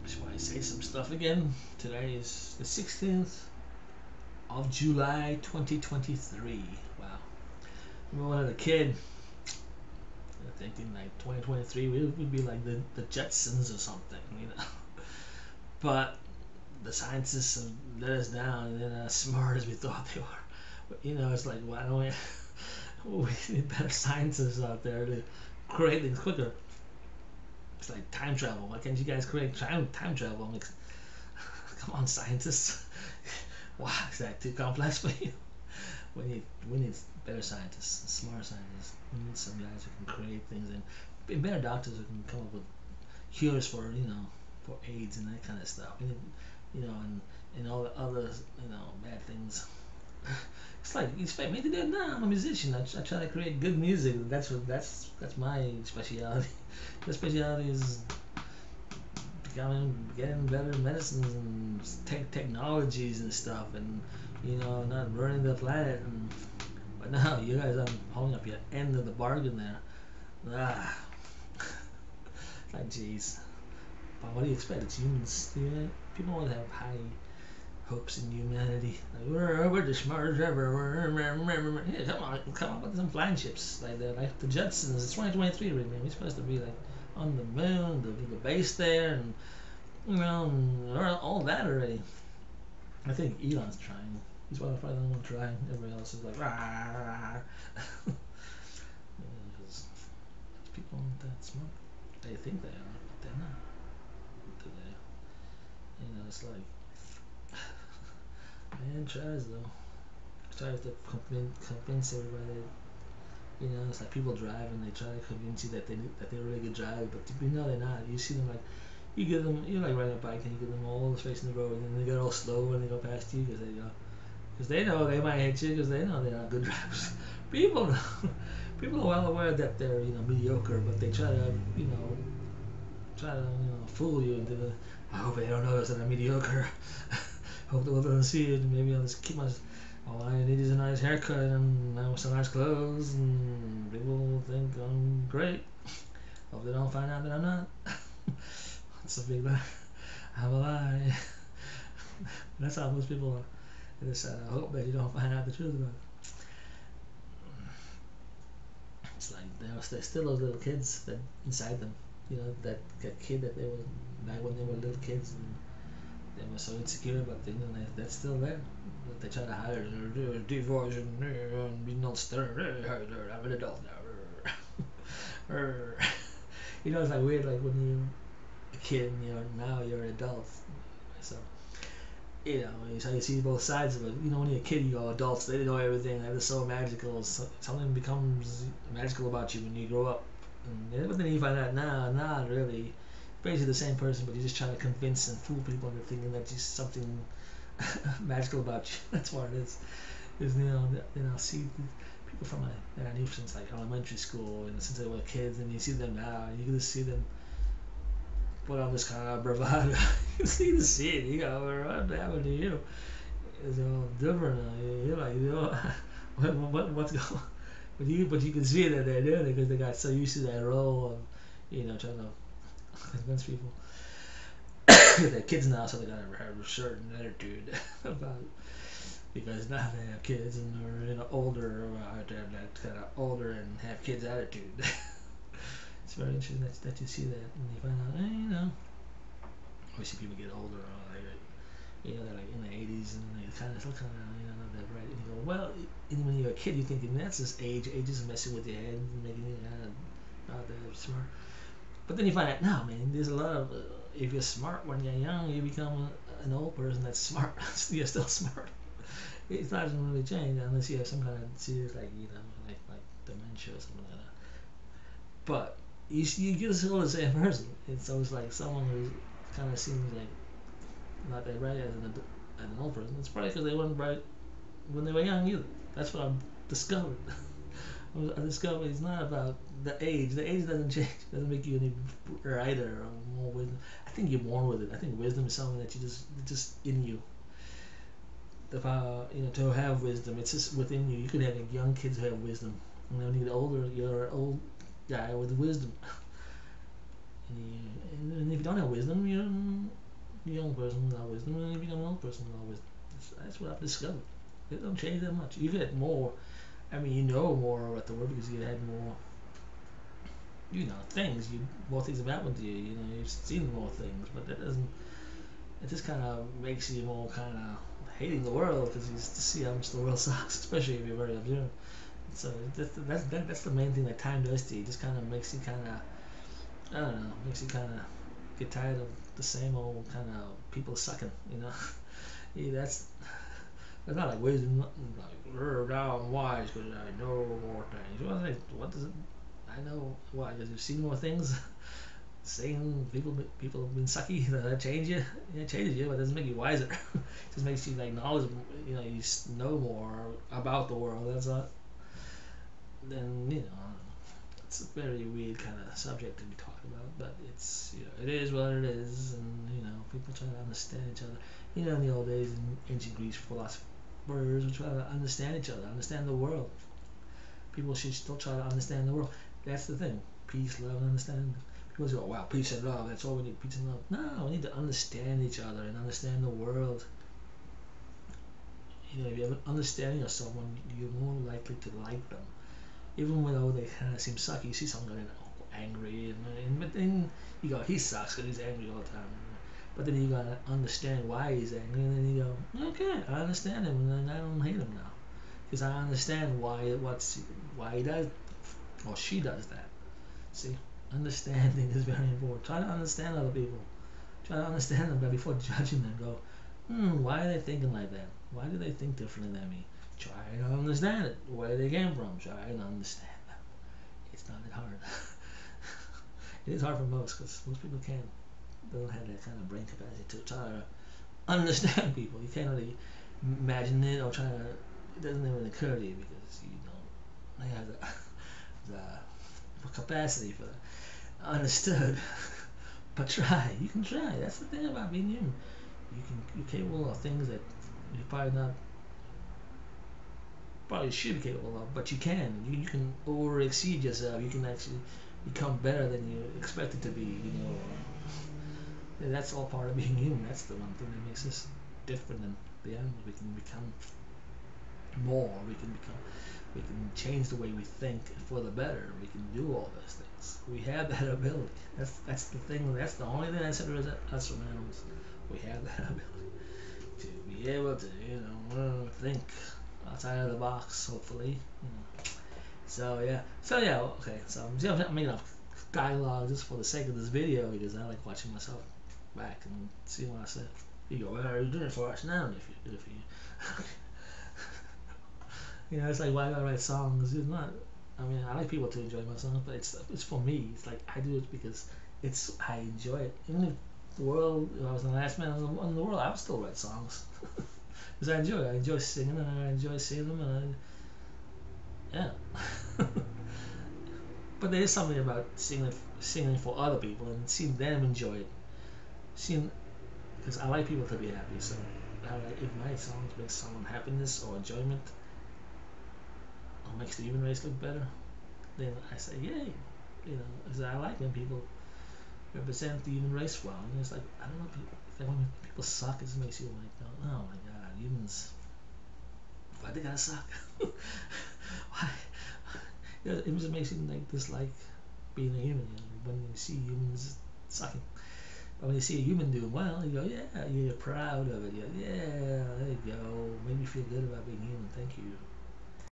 Just want to say some stuff again. Today is the 16th of July 2023. Wow. Remember when I was a kid, thinking like 2023 would be like the Jetsons or something, you know. But the scientists have let us down. They're not as smart as we thought they were. But you know, it's like, why don't we need better scientists out there to create things quicker? It's like time travel. Why can't you guys create time travel? Like, come on, scientists. Wow, is that too complex for you? We need better scientists, smarter scientists. We need some guys who can create things and better doctors who can come up with cures for for AIDS and that kind of stuff. We need, and all the other bad things. It's like expect me to do it now. I'm a musician. I try to create good music. That's my specialty. The specialty is getting better medicines and technologies and stuff, and not burning the planet. And but now you guys are holding up your end of the bargain there. Ah, like jeez. But what do you expect? It's humans. People want to have high hopes in humanity. Like we're the smartest ever. Yeah, come on with some flying ships like the Jetsons. It's 2023, man. We're supposed to be like on the moon, the base there, and all that already. I think Elon's trying. He's probably the only one trying. Everybody else is like, rah. Because people aren't that smart. They think they are, but they're not. Today, it's like man tries though. Tries to convince everybody. It's like people drive and they try to convince you that they're a really good driver, but they're not. You see them like you like riding a bike and you get them all facing the road and then they get all slow when they go past you because they know they might hit you because they know they're not good drivers. People know, people are well aware that they're mediocre, but they try to fool you into the. I hope they don't notice that I'm mediocre. Hope they don't see it. Maybe I'll just keep my. All I need is a nice haircut and some nice clothes, and people will think I'm great. Hope they don't find out that I'm not. That's a big lie. I'm a lie. That's how most people are. They just I hope that you don't find out the truth about it. It's like there's still those little kids that inside them. That kid that they were back when they were little kids and they were so insecure about things, and that's still there. But they try to hide it. Divorce and be not stern. I'm an adult now. It's like weird, like when you're a kid and now you're an adult. So so you see both sides of it. When you're a kid, you go adults. They know everything. They're so magical. Something becomes magical about you when you grow up. But then you find out, nah, not really. Basically the same person, but you're just trying to convince and fool people into thinking that there's something magical about you. That's what it is. See people from that I knew since like elementary school and since they were kids, and you see them now, and you can just see them put on this kind of bravado. You see it. You go, what happened to you? It's all different now. You're like, what's going? But you can see that they're doing it because they got so used to that role of, trying to convince people. They're kids now, so they gotta have a certain attitude about it. Because now they have kids and they're older, or they're that kind of older and have kids' attitude. It's very interesting that you see that and you find out, obviously people get older, they're like in the 80s and they kind of still not that bright. And you go, well, and when you're a kid, you're thinking that's just age. Age is messing with your head and making you kind of not that smart. But then you find out, no, man, there's a lot of. If you're smart when you're young, you become an old person that's smart. You're still smart. It doesn't really change unless you have some kind of serious, like like dementia or something like that. But you get still the same person. It's always like someone who kind of seems like not that bright as an old person. It's probably because they weren't bright when they were young either. That's what I've discovered. I discovered it's not about the age. The age doesn't change. It doesn't make you any brighter or more wisdom. I think you're born with it. I think wisdom is something that just in you. The power, to have wisdom, it's just within you. You can have young kids who have wisdom. And when you get older, you're an old guy with wisdom. And if you don't have wisdom, young person without wisdom, and you become an old person without wisdom. That's what I've discovered. It don't change that much. You get more. I mean, you know more about the world because you had more, things. More things have happened to you. You've seen more things, but that doesn't. It just kind of makes you more kind of hating the world because you just see how much the world sucks, especially if you're very observant. So that's the main thing that time does to you. It just kind of makes you kind of, I don't know, makes you kind of get tired of the same old kind of people sucking. Yeah, that's not like wisdom, like now I'm wise because I know more things. What does it? I know why because you've seen more things. Saying people have been sucky that change you. It changes you, but it doesn't make you wiser. It just makes you like knowledgeable. You know more about the world. That's not. Then it's a very weird kind of subject to be talking about, but it's it is what it is, and people try to understand each other. In the old days in ancient Greece, philosophers would try to understand each other, understand the world. People should still try to understand the world. That's the thing. Peace, love, and understanding. People say, "Oh wow, peace and love. That's all we need. Peace and love." No, we need to understand each other and understand the world. If you have an understanding of someone, you're more likely to like them even though they kind of seem sucky. You see someone getting angry, but then you go, he sucks because he's angry all the time. But then you gotta understand why he's angry, and then you go, okay, I understand him, and then I don't hate him now because I understand why he does or she does that. See, understanding is very important. Try to understand other people. Try to understand them, but before judging them, go, why are they thinking like that? Why do they think differently than me? Try to understand it, where they came from. Try to understand them. It's not that hard. It is hard for most because most people can't. They don't have that kind of brain capacity to try to understand people. You can't really imagine it or try to. It doesn't even occur to you because you don't have the capacity for that. Understood. But try. You can try. That's the thing about being human. You're capable of things that you probably should be capable of, but you can. You can over exceed yourself. You can actually become better than you expected to be. And that's all part of being human. That's the one thing that makes us different than the animals. We can become more. We can change the way we think for the better. We can do all those things. We have that ability. That's the thing. That's the only thing that separates us from animals. We have that ability to be able to think outside of the box. Hopefully. So yeah. Okay. So I'm making up dialogue just for the sake of this video because I like watching myself back and seeing what I said. You go, well, are you doing it for us now? If you do it for you. It's like why I write songs. It's not. I mean, I like people to enjoy my songs, but it's for me. It's like I do it because I enjoy it. Even if the world, if I was the last man in the world, I would still write songs because I enjoy it. I enjoy singing and I enjoy seeing them yeah. But there is something about singing for other people and seeing them enjoy it. Seeing because I like people to be happy. So if my songs make someone happiness or enjoyment or makes the human race look better, then I say yay. Because I like when people represent the human race well. And it's like I don't know, when people suck, it just makes you like, oh my god, humans. Why they gotta suck? Why? It just makes you like dislike being a human. When you see humans sucking. But when you see a human doing well, you go, yeah, you're proud of it. Yeah, there you go. Made me feel good about being human. Thank you.